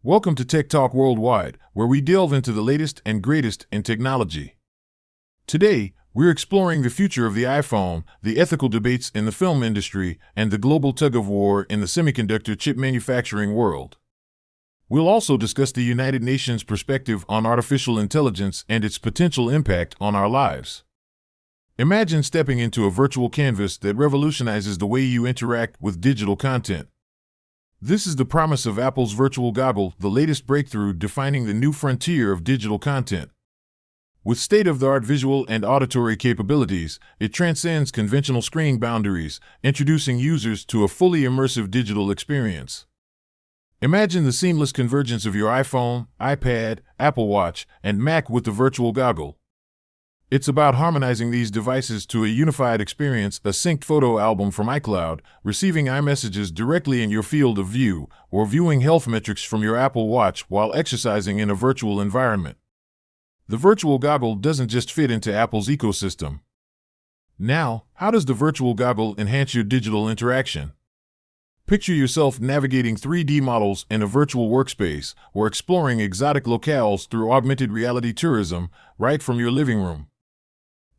Welcome to Tech Talk Worldwide, where we delve into the latest and greatest in technology. Today, we're exploring the future of the iPhone, the ethical debates in the film industry, and the global tug-of-war in the semiconductor chip manufacturing world. We'll also discuss the United Nations' perspective on artificial intelligence and its potential impact on our lives. Imagine stepping into a virtual canvas that revolutionizes the way you interact with digital content. This is the promise of Apple's Virtual Goggle, the latest breakthrough defining the new frontier of digital content. With state-of-the-art visual and auditory capabilities, it transcends conventional screen boundaries, introducing users to a fully immersive digital experience. Imagine the seamless convergence of your iPhone, iPad, Apple Watch, and Mac with the Virtual Goggle. It's about harmonizing these devices to a unified experience, a synced photo album from iCloud, receiving iMessages directly in your field of view, or viewing health metrics from your Apple Watch while exercising in a virtual environment. The Virtual Goggle doesn't just fit into Apple's ecosystem. Now, how does the Virtual Goggle enhance your digital interaction? Picture yourself navigating 3D models in a virtual workspace or exploring exotic locales through augmented reality tourism right from your living room.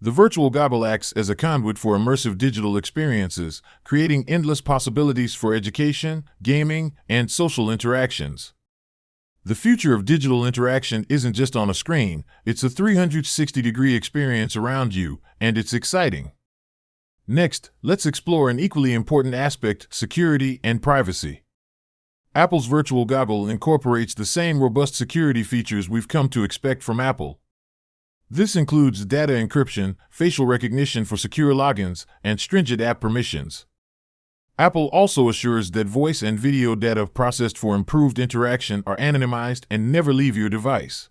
The Virtual Goggle acts as a conduit for immersive digital experiences, creating endless possibilities for education, gaming, and social interactions. The future of digital interaction isn't just on a screen, it's a 360-degree experience around you, and it's exciting. Next, let's explore an equally important aspect: security and privacy. Apple's Virtual Goggle incorporates the same robust security features we've come to expect from Apple. This includes data encryption, facial recognition for secure logins, and stringent app permissions. Apple also assures that voice and video data processed for improved interaction are anonymized and never leave your device.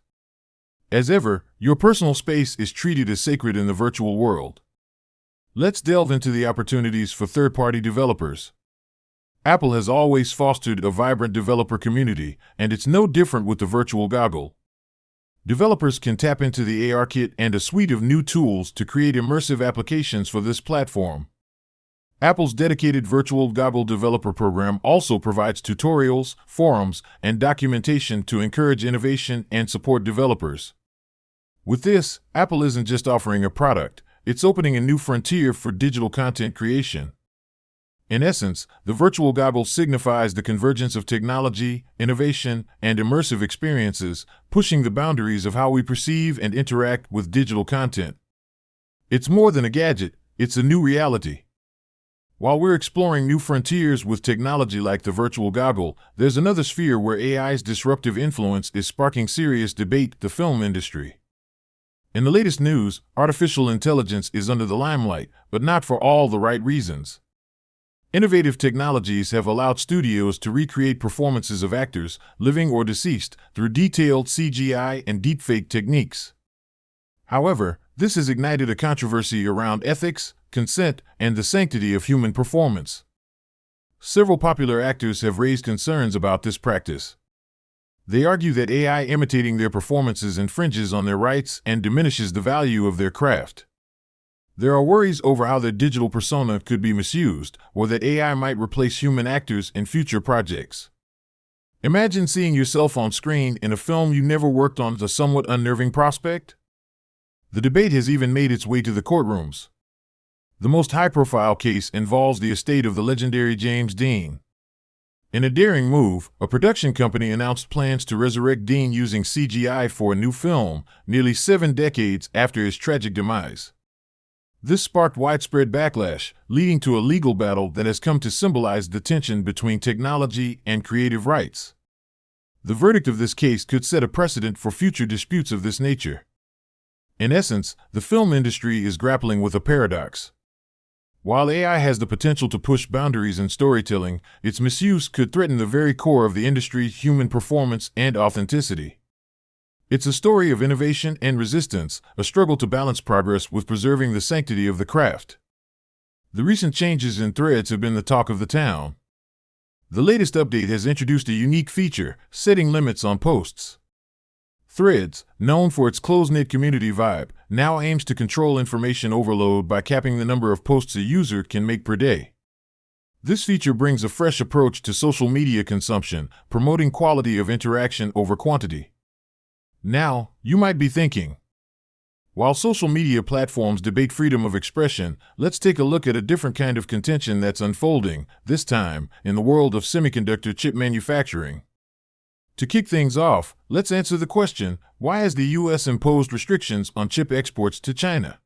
As ever, your personal space is treated as sacred in the virtual world. Let's delve into the opportunities for third-party developers. Apple has always fostered a vibrant developer community, and it's no different with the Virtual Goggle. Developers can tap into the ARKit and a suite of new tools to create immersive applications for this platform. Apple's dedicated Virtual Goggle developer program also provides tutorials, forums, and documentation to encourage innovation and support developers. With this, Apple isn't just offering a product, it's opening a new frontier for digital content creation. In essence, the Virtual Goggle signifies the convergence of technology, innovation, and immersive experiences, pushing the boundaries of how we perceive and interact with digital content. It's more than a gadget, it's a new reality. While we're exploring new frontiers with technology like the Virtual Goggle, there's another sphere where AI's disruptive influence is sparking serious debate: the film industry. In the latest news, artificial intelligence is under the limelight, but not for all the right reasons. Innovative technologies have allowed studios to recreate performances of actors, living or deceased, through detailed CGI and deepfake techniques. However, this has ignited a controversy around ethics, consent, and the sanctity of human performance. Several popular actors have raised concerns about this practice. They argue that AI imitating their performances infringes on their rights and diminishes the value of their craft. There are worries over how their digital persona could be misused, or that AI might replace human actors in future projects. Imagine seeing yourself on screen in a film you never worked on, a somewhat unnerving prospect? The debate has even made its way to the courtrooms. The most high-profile case involves the estate of the legendary James Dean. In a daring move, a production company announced plans to resurrect Dean using CGI for a new film, nearly 7 decades after his tragic demise. This sparked widespread backlash, leading to a legal battle that has come to symbolize the tension between technology and creative rights. The verdict of this case could set a precedent for future disputes of this nature. In essence, the film industry is grappling with a paradox. While AI has the potential to push boundaries in storytelling, its misuse could threaten the very core of the industry's human performance and authenticity. It's a story of innovation and resistance, a struggle to balance progress with preserving the sanctity of the craft. The recent changes in Threads have been the talk of the town. The latest update has introduced a unique feature: setting limits on posts. Threads, known for its close-knit community vibe, now aims to control information overload by capping the number of posts a user can make per day. This feature brings a fresh approach to social media consumption, promoting quality of interaction over quantity. Now, you might be thinking, while social media platforms debate freedom of expression, let's take a look at a different kind of contention that's unfolding, this time in the world of semiconductor chip manufacturing. To kick things off, let's answer the question, why has the U.S. imposed restrictions on chip exports to China?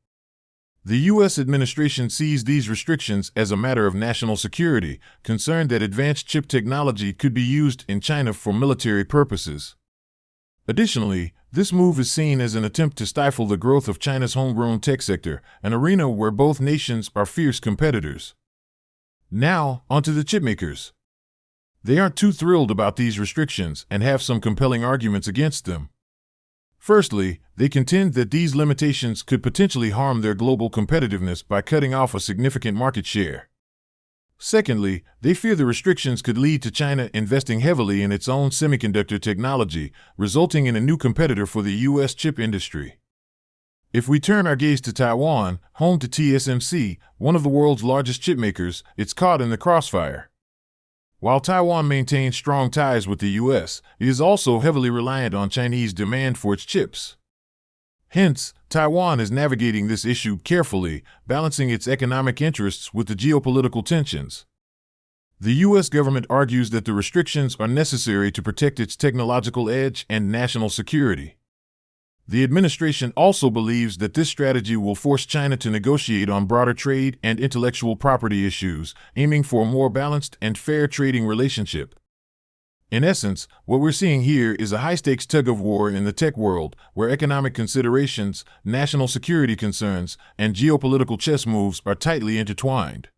The U.S. administration sees these restrictions as a matter of national security, concerned that advanced chip technology could be used in China for military purposes. Additionally, this move is seen as an attempt to stifle the growth of China's homegrown tech sector, an arena where both nations are fierce competitors. Now, onto the chipmakers. They aren't too thrilled about these restrictions and have some compelling arguments against them. Firstly, they contend that these limitations could potentially harm their global competitiveness by cutting off a significant market share. Secondly, they fear the restrictions could lead to China investing heavily in its own semiconductor technology, resulting in a new competitor for the U.S. chip industry. If we turn our gaze to Taiwan, home to TSMC, one of the world's largest chipmakers, it's caught in the crossfire. While Taiwan maintains strong ties with the U.S., it is also heavily reliant on Chinese demand for its chips. Hence, Taiwan is navigating this issue carefully, balancing its economic interests with the geopolitical tensions. The U.S. government argues that the restrictions are necessary to protect its technological edge and national security. The administration also believes that this strategy will force China to negotiate on broader trade and intellectual property issues, aiming for a more balanced and fair trading relationship. In essence, what we're seeing here is a high-stakes tug-of-war in the tech world, where economic considerations, national security concerns, and geopolitical chess moves are tightly intertwined.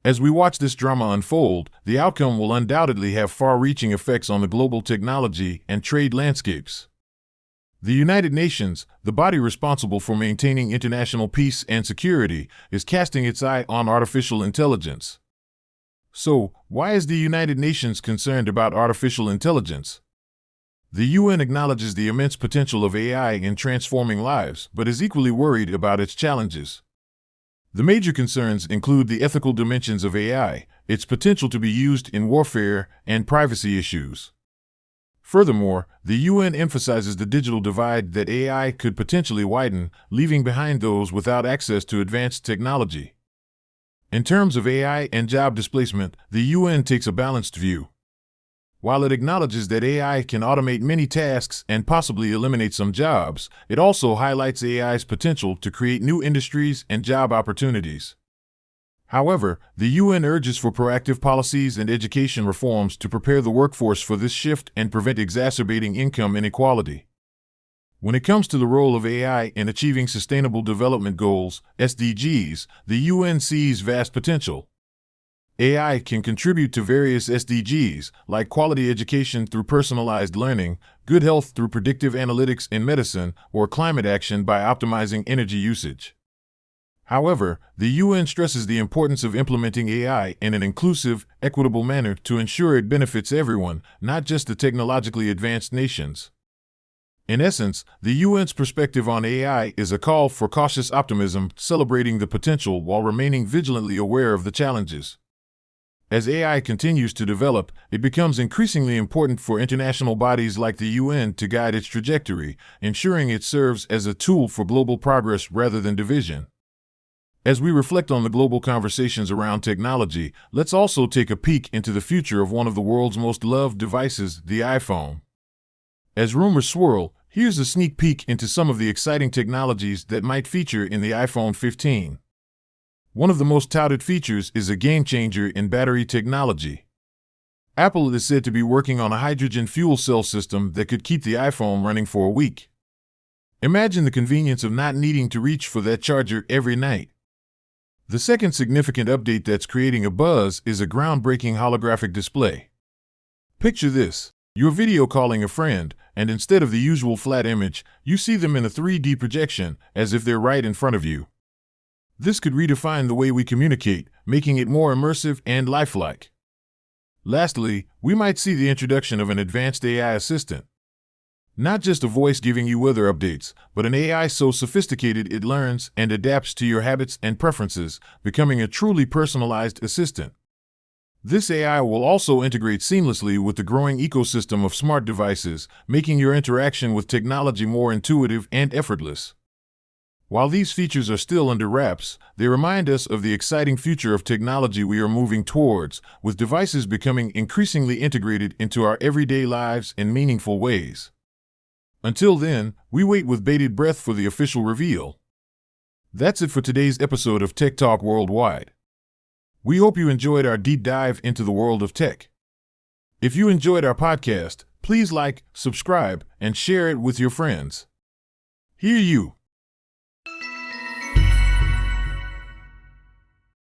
As we watch this drama unfold, the outcome will undoubtedly have far-reaching effects on the global technology and trade landscapes. The United Nations, the body responsible for maintaining international peace and security, is casting its eye on artificial intelligence. So, why is the United Nations concerned about artificial intelligence? The UN acknowledges the immense potential of AI in transforming lives, but is equally worried about its challenges. The major concerns include the ethical dimensions of AI, its potential to be used in warfare, and privacy issues. Furthermore, the UN emphasizes the digital divide that AI could potentially widen, leaving behind those without access to advanced technology. In terms of AI and job displacement, the UN takes a balanced view. While it acknowledges that AI can automate many tasks and possibly eliminate some jobs, it also highlights AI's potential to create new industries and job opportunities. However, the UN urges for proactive policies and education reforms to prepare the workforce for this shift and prevent exacerbating income inequality. When it comes to the role of AI in achieving Sustainable Development Goals, SDGs, the UN sees vast potential. AI can contribute to various SDGs, like quality education through personalized learning, good health through predictive analytics in medicine, or climate action by optimizing energy usage. However, the UN stresses the importance of implementing AI in an inclusive, equitable manner to ensure it benefits everyone, not just the technologically advanced nations. In essence, the UN's perspective on AI is a call for cautious optimism, celebrating the potential while remaining vigilantly aware of the challenges. As AI continues to develop, it becomes increasingly important for international bodies like the UN to guide its trajectory, ensuring it serves as a tool for global progress rather than division. As we reflect on the global conversations around technology, let's also take a peek into the future of one of the world's most loved devices, the iPhone. As rumors swirl, here's a sneak peek into some of the exciting technologies that might feature in the iPhone 15. One of the most touted features is a game-changer in battery technology. Apple is said to be working on a hydrogen fuel cell system that could keep the iPhone running for a week. Imagine the convenience of not needing to reach for that charger every night. The second significant update that's creating a buzz is a groundbreaking holographic display. Picture this. You're video calling a friend, and instead of the usual flat image, you see them in a 3D projection, as if they're right in front of you. This could redefine the way we communicate, making it more immersive and lifelike. Lastly, we might see the introduction of an advanced AI assistant. Not just a voice giving you weather updates, but an AI so sophisticated it learns and adapts to your habits and preferences, becoming a truly personalized assistant. This AI will also integrate seamlessly with the growing ecosystem of smart devices, making your interaction with technology more intuitive and effortless. While these features are still under wraps, they remind us of the exciting future of technology we are moving towards, with devices becoming increasingly integrated into our everyday lives in meaningful ways. Until then, we wait with bated breath for the official reveal. That's it for today's episode of Tech Talk Worldwide. We hope you enjoyed our deep dive into the world of tech. If you enjoyed our podcast, please like, subscribe, and share it with your friends. Hear you!